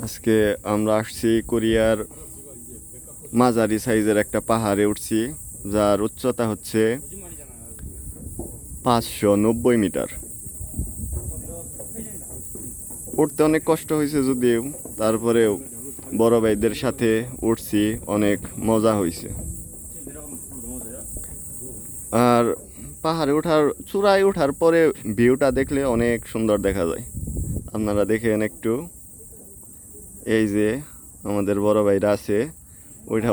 আজকে আমরা আসছি কোরিয়ার মাঝারি সাইজের একটা পাহাড়ে উঠছি, যার উচ্চতা হচ্ছে 590 মিটার। উঠতে অনেক কষ্ট হয়েছে যদিও, তারপরেও বড় ভাইদের সাথে উঠছি, অনেক মজা হয়েছে। আর পাহাড়ে ওঠার চূড়ায় ওঠার পরে ভিউটা দেখলে অনেক সুন্দর দেখা যায়। আপনারা দেখেন একটু, এই যে আমাদের বড় ভাইরা আছে, ওইটা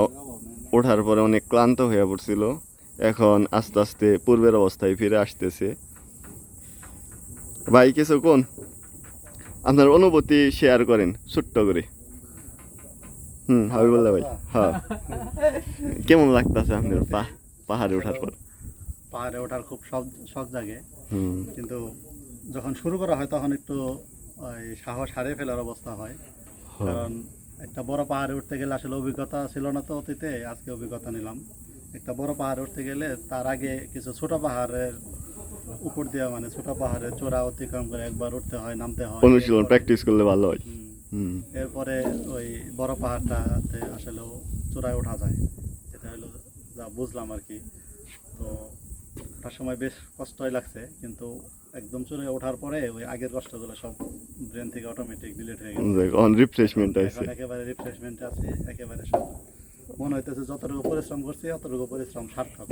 ওঠার পরে অনেক ক্লান্ত হয়ে পড়ছিল, এখন আস্তে আস্তে পূর্বের অবস্থায় ফিরে আসতেছে। ভাই কিছু কোন আপনার অনুভূতি শেয়ার করেন ছোট্ট করে। হাবিবুল্লাহ ভাই, হ্যাঁ, কেমন লাগতেছে আপনার পাহাড়ে ওঠার পর? পাহাড়ে ওঠার খুব শখ জাগে, কিন্তু যখন শুরু করা হয় তখন একটু সাহস হারিয়ে ফেলার অবস্থা হয়। কারণ একটা বড় পাহাড়ে উঠতে গেলে আসলে অভিজ্ঞতা ছিল না তো অতীতে, আজকে অভিজ্ঞতা নিলাম। একটা বড় পাহাড়ে উঠতে গেলে তার আগে কিছু ছোট পাহাড়ের উপর দিয়ে, মানে ছোট পাহাড়ের চূড়া অতিক্রম করে একবার উঠতে হয়, নামতে হয়, অনুশীলন প্র্যাকটিস করলে ভালো হয়। এরপরে ওই বড় পাহাড়টাতে আসলে চূড়ায় ওঠা যায়, এটা হলো যা বুঝলাম আর কি। তো ওঠার সময় বেশ কষ্টই লাগছে, কিন্তু একদম চূড়ায় ওঠার পরে ওই আগের কষ্টগুলো সব ব্রেন থেকে অটোমেটিক ডিলিট হয়ে গেছে। অন রিফ্রেশমেন্ট আছে, একেবারে রিফ্রেশমেন্ট আছে, একেবারে সব মনে হইতেছে যতটুকু পরিশ্রম করছি অতটুকু পরিশ্রম সার্থক।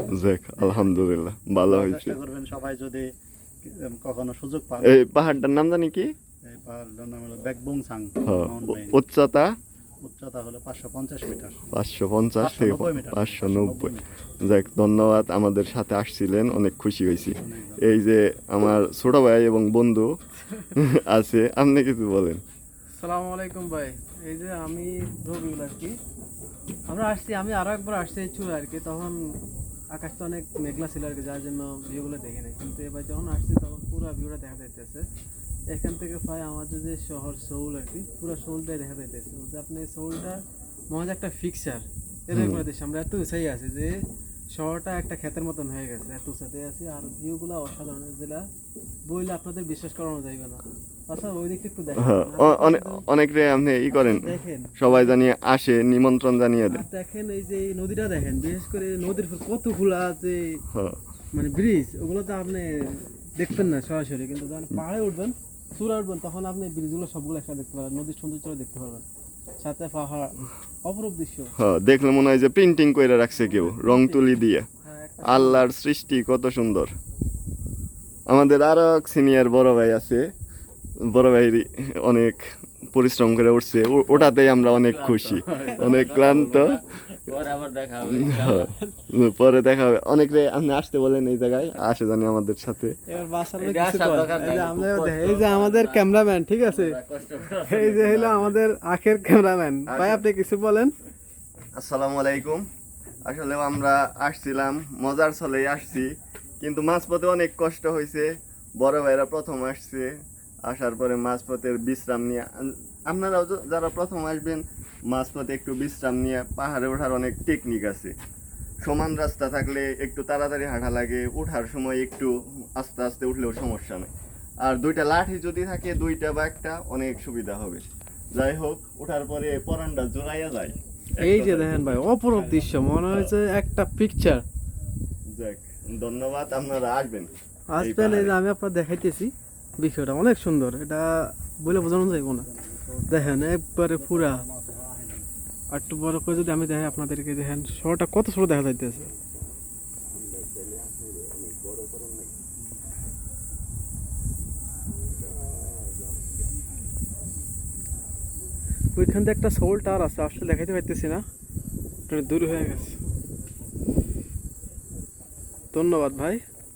আলহামদুলিল্লাহ, ভালো হয়েছে। চেষ্টা করবেন সবাই যদি কখনো সুযোগ পান। এই পাহাড়টার নাম জানি কি? এই পাহাড়টার নাম হলো ব্যাকবুংসাং। উচ্চতা হলো 550 মিটার। 550 থেকে 590। যাক, ধন্যবাদ, আমাদের সাথে আসছিলেন, অনেক খুশি হয়েছি। এই যে আমার ছোট ভাই এবং বন্ধু আছে, আপনি কিছু বলেন। আসসালামু আলাইকুম ভাই। এই যে আমি রবিউল আর কি, আমরা আসছি, আমি আরো একবার আসছি এই চূড়া আর কি। তখন আকাশটা অনেক মেঘলা ছিল আর কি, যার জন্য ভিউগুলো দেখে নাই, কিন্তু এবার যখন আসছি তখন পুরো ভিউটা দেখা যাইতেছে। এখান থেকে প্রায় আমাদের যে শহর সৌল আর কি, পুরো সৌলটাই দেখা যাইতেছে। বলতে আপনি সৌলটা মনে একটা ফিক্সার এরকম দেশ। আমরা এত উঁচাই আছি যে শহরটা একটা ক্ষেতের মতন হয়ে গেছে, এত উঁচাতে আছি। আর ভিউগুলো অসাধারণ, যেটা বইলে আপনাদের বিশ্বাস করানো যাইবে না। আচ্ছা, ওই দিকে একটু দেখেন, অনেক রে আপনি ই করেন, সবাই জানিয়ে আসে, নিমন্ত্রণ জানিয়ে দেন। দেখেন এই যে নদীটা দেখেন, বিশেষ করে নদীর কত খোলা আছে, মানে ব্রিজ, ওগুলো তো আপনি দেখবেন না সরাসরি, কিন্তু যখন পাহাড়ে উঠবেন, চূড়া উঠবেন, তখন আপনি ব্রিজগুলো সবগুলো একসাথে দেখতে পারবেন, নদীর সৌন্দর্য দেখতে পারবেন, সাথে পাহাড়, অপরূপ দৃশ্য। দেখলে মনে হয় যে প্রিন্টিং করে রাখছে কেউ, রং তুলি দিয়ে। আল্লাহর সৃষ্টি কত সুন্দর। আমাদের আরো সিনিয়র বড় ভাই আছে, বড় ভাই অনেক পরিশ্রম করে উঠছে, ওটাতেই আমরা অনেক খুশি, অনেক ক্লান্ত। পরে দেখা হবে। অনেক রে আপনি আসতে বলেন এই জায়গায়, আসে জানি আমাদের সাথে। এই যে আমাদের ক্যামেরাম্যান, ঠিক আছে, এই যে হলো আমাদের আখের ক্যামেরাম্যান ভাই, আপনি কিছু বলেন। আসসালামু আলাইকুম। আসলে আমরা আসছিলাম মজার ছলেই আসছি, কিন্তু মাঝপথে অনেক কষ্ট হয়েছে। বড় ভাইরা প্রথম আসছে, আসার পরে মাঝপথের বিশ্রাম নিয়ে, আপনারাও যারা প্রথম আসবেন মাঝপথে একটু বিশ্রাম নিয়ে, পাহাড়ে ওঠার অনেক টেকনিক আছে। সমান রাস্তা থাকলে একটু তাড়াতাড়ি হাঁটা লাগে, ওঠার সময় একটু আস্তে আস্তে উঠলেও সমস্যা নেই। আর দুইটা লাঠি যদি থাকে, দুইটা বা একটা, অনেক সুবিধা হবে। যাই হোক, ওঠার পরে পরানটা জোড়াইয়া যায়। এই যে দেখেন ভাই, অপরূপ দৃশ্য, মনে হয়েছে একটা পিকচার। যাক, ধন্যবাদ, আপনারা আসবেন। এই যে আমি আপনার দেখাইতেছি, বিষয়টা অনেক সুন্দর, এটা বলে বোঝানো যাইব না। দেখেন একবারে পুরা, আর একটু বড় করে যদি আমি দেখাই আপনাদেরকে, দেখেন শহরটা কত ছোট দেখা যাইতেছে। ওইখান থেকে একটা সোল টাওয়ার আছে, আসলে দেখাইতে পারতেছি না, দূর হয়ে গেছে। ধন্যবাদ ভাই।